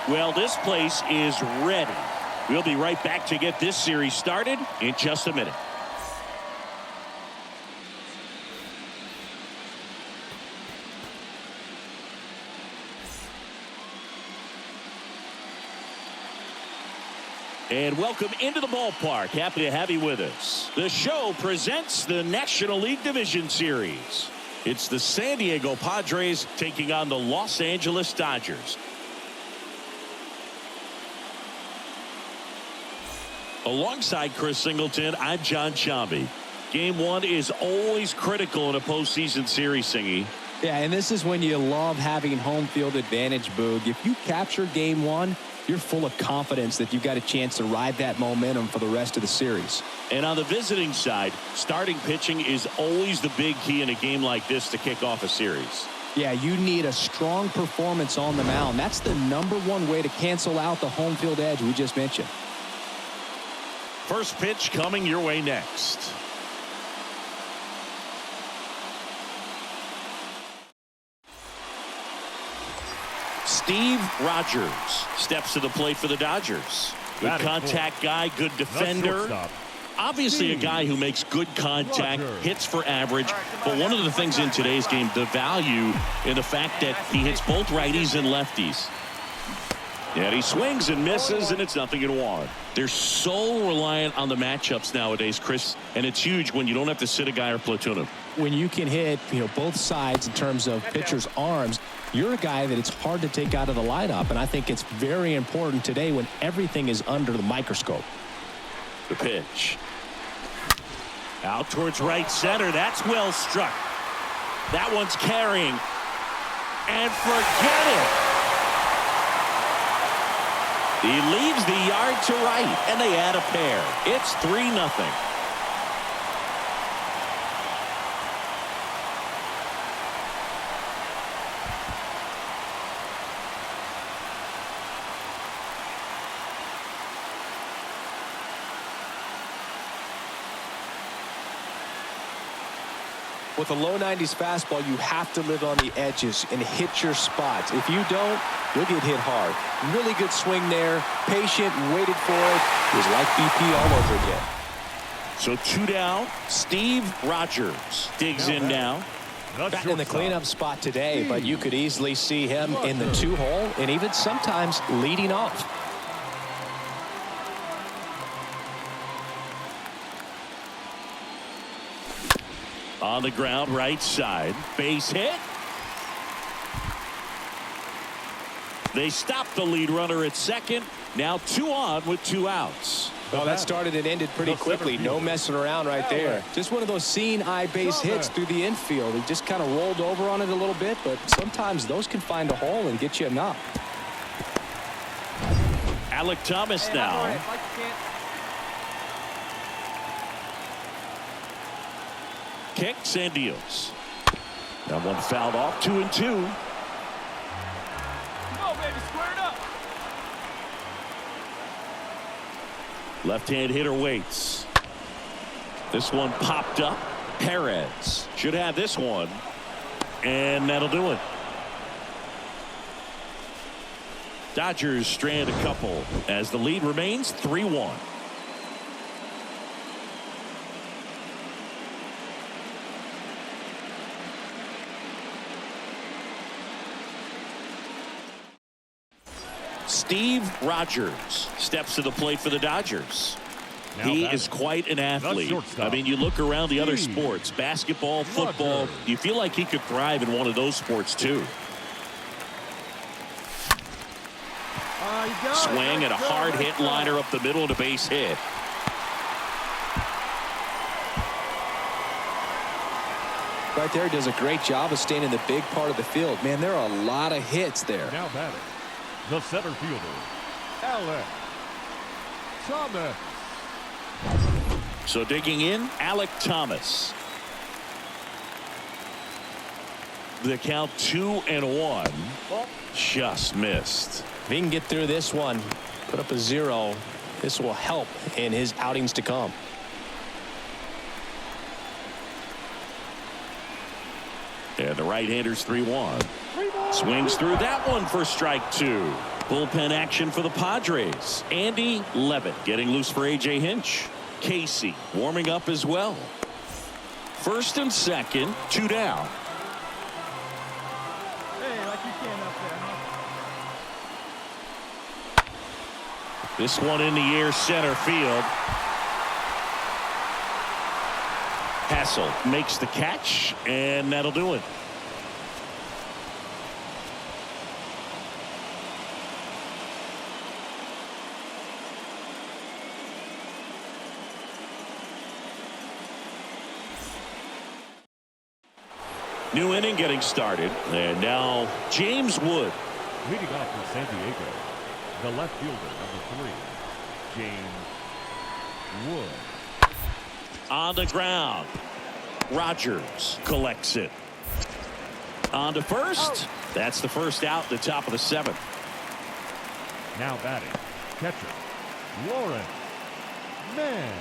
Well, this place is ready. We'll be right back to get this series started in just a minute. And welcome into the ballpark. Happy to have you with us. The show presents the National League Division Series. It's the San Diego Padres taking on the Los Angeles Dodgers. Alongside Chris Singleton, I'm John Chambi. Game one is always critical in a postseason series, Singy. Yeah, and this is when you love having home field advantage, Boog. If you capture game one, you're full of confidence that you've got a chance to ride that momentum for the rest of the series. And on the visiting side, starting pitching is always the big key in a game like this to kick off a series. Yeah, you need a strong performance on the mound. That's the #1 way to cancel out the home field edge we just mentioned. First pitch coming your way next. Steve Rogers steps to the plate for the Dodgers. Good contact guy, good defender. Obviously a guy who makes good contact, hits for average. But one of the things in today's game, the value in the fact that he hits both righties and lefties. And he swings and misses, and it's 0-1. They're so reliant on the matchups nowadays, Chris, and it's huge when you don't have to sit a guy or platoon him. When you can hit, both sides in terms of pitchers' arms, you're a guy that it's hard to take out of the lineup, and I think it's very important today when everything is under the microscope. The pitch. Out towards right center. That's well struck. That one's carrying. And forget it. He leaves the yard to right, and they add a pair. It's 3-0. With a low 90s fastball, you have to live on the edges and hit your spots. If you don't, you'll get hit hard. Really good swing there. Patient, waited for it. It was like BP all over again. So 2 down. Steve Rogers digs in now. Batting in the cleanup spot today, but you could easily see him in the 2-hole and even sometimes leading off. On the ground, right side. Base hit. They stop the lead runner at second. Now 2 on with 2 outs. Well, that started and ended pretty quickly. No messing around right there. Just one of those seeing eye base hits through the infield. He just kind of rolled over on it a little bit, but sometimes those can find a hole and get you a knock. Alec Thomas now. Kicks and deals. That one fouled off. 2-2. Come on, baby, square it up. Left-hand hitter waits. This one popped up. Perez should have this one. And that'll do it. Dodgers strand a couple as the lead remains 3-1. Steve Rogers steps to the plate for the Dodgers. He is quite an athlete. I mean, you look around the other sports, basketball, football, you feel like he could thrive in one of those sports too. Swing and a hard hit liner up the middle and a base hit. Right there, does a great job of staying in the big part of the field. Man, there are a lot of hits there. Now batting, the center fielder, Alec Thomas. So digging in, Alec Thomas. The count 2-1. Just missed. If he can get through this one, put up a 0, this will help in his outings to come. And the right-hander's 3-1. Swings through that one for strike 2. Bullpen action for the Padres. Andy Levitt getting loose for A.J. Hinch. Casey warming up as well. First and second, 2 down. Hey, like you can up there, huh? This one in the air, center field. Hassel makes the catch, and that'll do it. New inning getting started, and now James Wood. Leading off for San Diego, the left fielder, number 3, James Wood. On the ground. Rogers collects it. On to first. That's the first out, the top of the 7th. Now batting, catcher, Lauren Mann.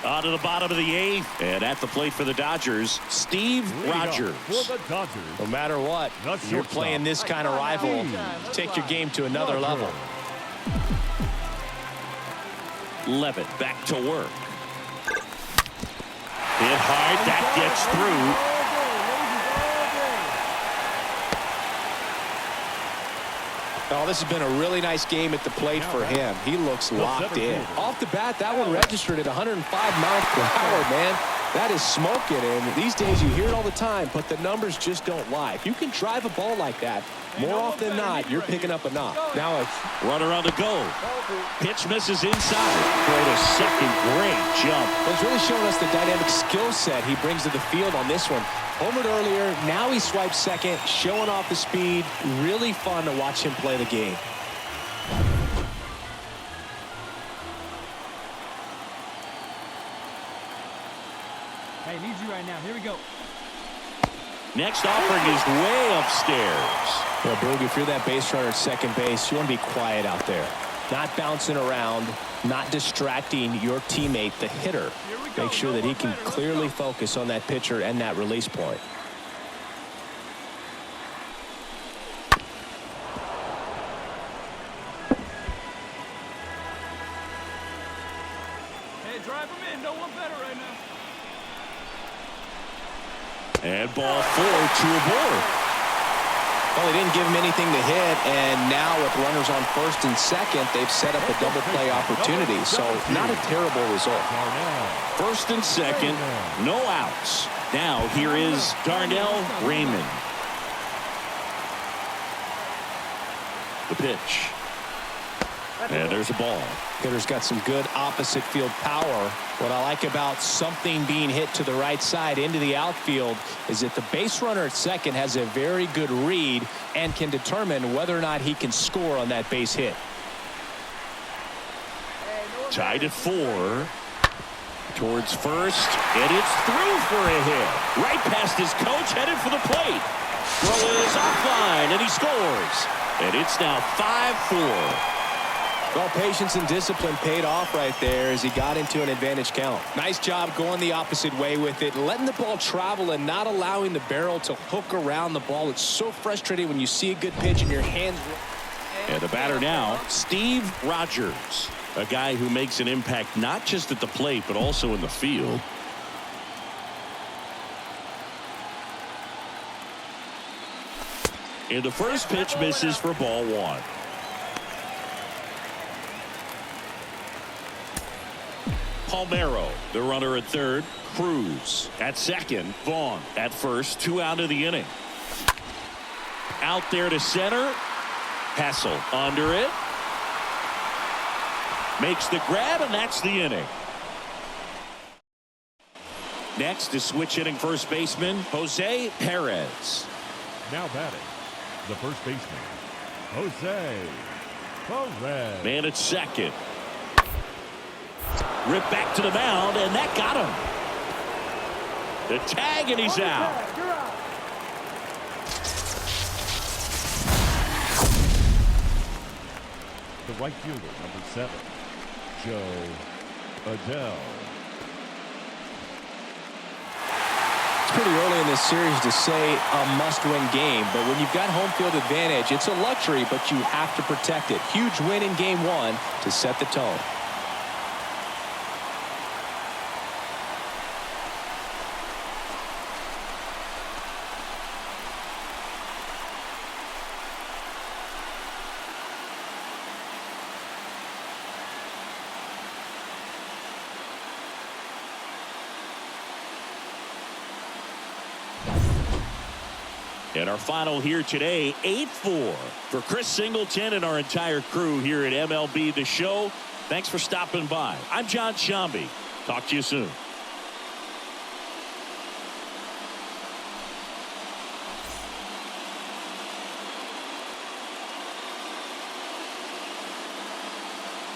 On to the bottom of the 8th. And at the plate for the Dodgers, Steve Rogers. For the Dodgers, No matter what, you're playing this kind of rival. Take your game to another level. Levitt back to work. Hit hard. That gets through. Oh, this has been a really nice game at the plate for him. He looks locked in. Off the bat, that one registered at 105 miles per hour, man. That is smoking, and these days you hear it all the time, but the numbers just don't lie. If you can drive a ball like that, more often than not, you're picking up a knock. Now it's runner on the go. Pitch misses inside. Throw to second. Great jump. Well, he's really showing us the dynamic skill set he brings to the field on this one. Homered earlier, now he swipes second, showing off the speed. Really fun to watch him play the game. Hey, need you right now. Here we go. Next offering is way upstairs. Well, Boog, if you're that base runner at second base, you want to be quiet out there. Not bouncing around, not distracting your teammate, the hitter. Make sure that he can clearly focus on that pitcher and that release point. Hey, drive him in. No one better right now. And ball 4, 2 aboard. Well, they didn't give him anything to hit, and now with runners on first and second, they've set up a double play opportunity. So not a terrible result. First and second, no outs. Now here is Darnell Raymond. The pitch. And there's a ball. Hitter's got some good opposite field power. What I like about something being hit to the right side into the outfield is that the base runner at second has a very good read and can determine whether or not he can score on that base hit. Tied at 4. Towards first, and it's through for a hit. Right past his coach, headed for the plate. Throw is offline, and he scores. And it's now 5-4. Well, patience and discipline paid off right there as he got into an advantage count. Nice job going the opposite way with it, letting the ball travel and not allowing the barrel to hook around the ball. It's so frustrating when you see a good pitch in your hands. And the batter now, Steve Rogers, a guy who makes an impact not just at the plate but also in the field. And the first pitch misses for ball 1. Palmeiro, the runner at third. Cruz at second. Vaughn at first. 2 out of the inning. Out there to center. Hassel under it. Makes the grab, and that's the inning. Next is switch hitting first baseman Jose Perez. Now batting, the first baseman, Jose Perez. Man at second. Rip back to the mound, and that got him. The tag, and he's out. The right fielder, number 7, Joe Adele. It's pretty early in in this series to say a must-win game, but when you've got home field advantage, it's a luxury, but you have to protect it. Huge win in game one to set the tone. And our final here today, 8-4 for Chris Singleton and our entire crew here at MLB The Show. Thanks for stopping by. I'm John Shambi. Talk to you soon.